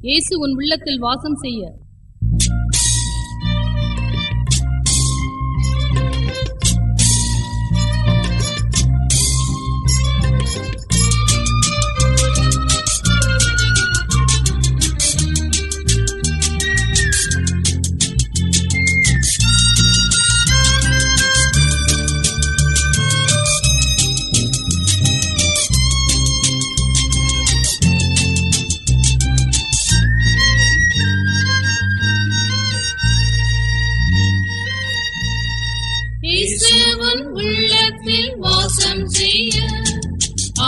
இயேசு உன் உள்ளத்தில் வாசம் செய்ய. இயேசுவின் உள்ளத்தில் வாசம் செய்ய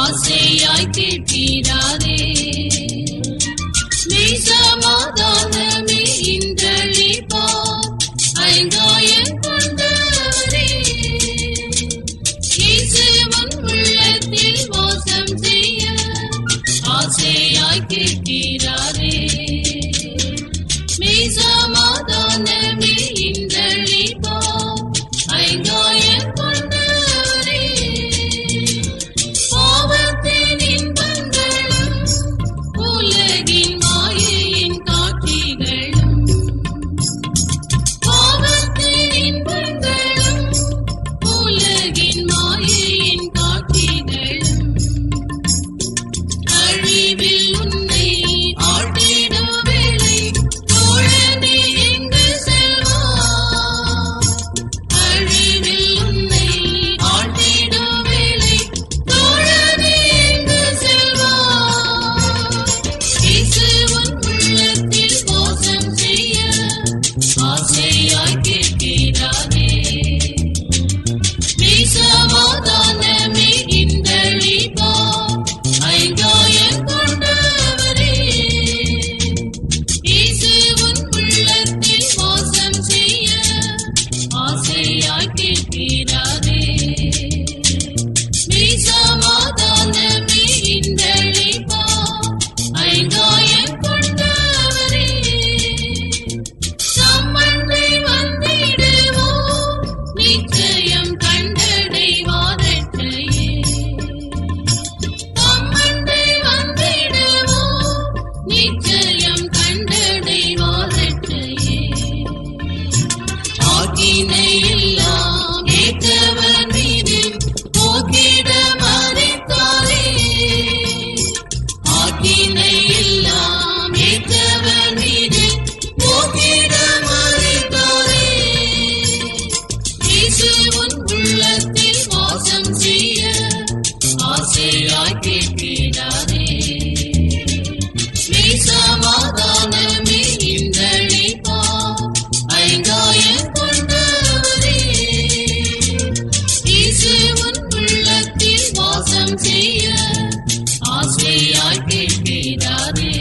ஆசையாய் கேட்கிறாரே. மெய் சமாதானமே இன்றளிப்பார் ஐங்காயம் கொண்டவரே. இயேசுவின் உள்ளத்தில் வாசம் செய்ய ஆசையாய் கேட்கிறாரே. மெய் சமாதானமே இன்றளிப்பார் ஐங்காயம் கொண்டவரே. பாவத்தின் இன்பங்களும் உலகின் மாயையின் காட்சிகளும், பாவத்தின் இன்பங்களும் உலகின் மாயையின் காட்சிகளும், அழிவில் உன்னை ஆழ்த்திடும் வேளை தோழனே எங்கு செல்வார். அழிவில் உன்னை ஆழ்த்திடும் வேளை தோழனே எங்கு செல்வார். இயேசுவின் உள்ளத்தில் வாசம் செய்ய ஆசையாய் கேட்கிறாரே. மெய் சமாதானமே இன்றளிப்பார் ஐங்காயம் கொண்டவரே. இயேசுவின் உள்ளத்தில் வாசம் செய்ய ஆசையாய் கேட்கிறாரே. மெய் சமாதானமே இன்றளிப்பார் ஐங்காயம் கொண்டவரே. சம்மண்டை வந்திடுவோம் நிச்சயம் கண்டடைவாரற்றையே. சம்மண்டை வந்திடுவோம் நிச்சயம் கண்டடைவாரற்றையே. ஆக்கினை எல்லாம் ஏற்றவர் மீது போக்கிட மறைத்தாரே. ஆக்கினை எல்லாம் ஏற்றவர் மீது போக்கிட மறைத்தாரே. இயேசுவின் உள்ளத்தில் வாசம் செய்ய ஆசையாய் கேட்கிறாரே. மெய் சமாதானமே இன்றளிப்பார் ஐங்காயம் கொண்டவரே. இயேசுவின் உள்ளத்தில் வாசம் செய்ய ஆசையாய் கேட்கிறாரே.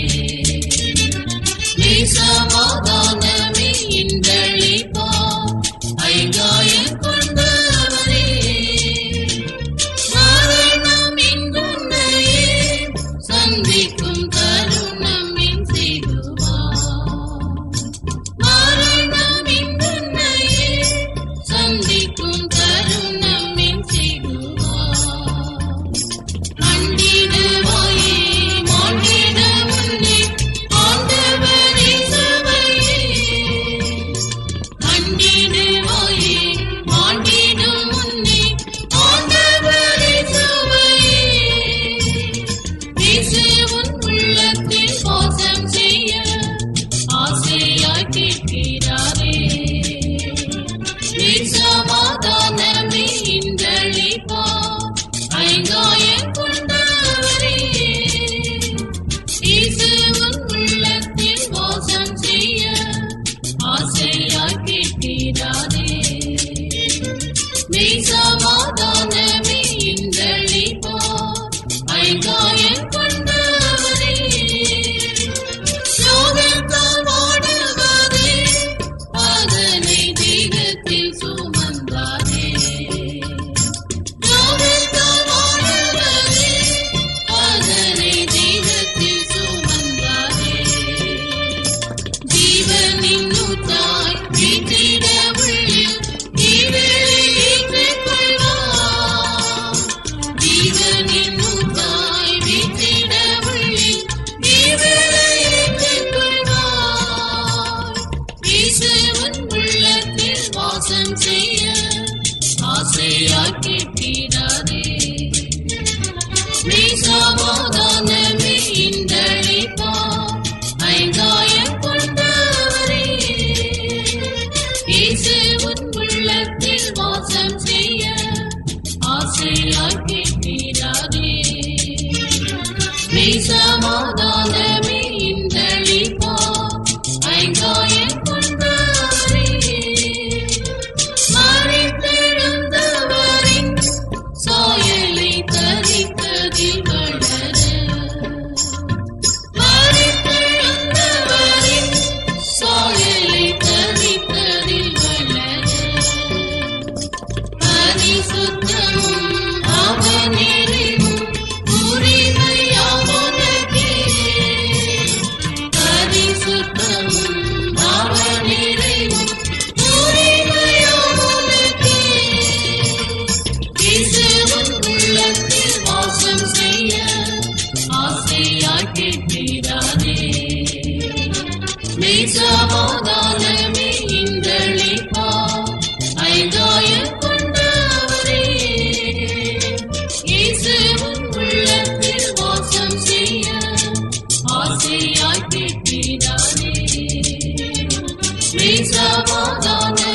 மெய் சமாதானமே இன்றளிப்பார் ஐங்காயம் கொண்டவரே. மரணம் இன்றுன்னையே சந்திக்கும் தருணம் என் செய்துவார். மரணம் இன்றுன்னையே சந்திக்கும் தருணம் என் செய்துவார். கண்டிடுவாயே மாண்டிட முன்னே ஆண்டவர் இயேசுவையே. சமாதான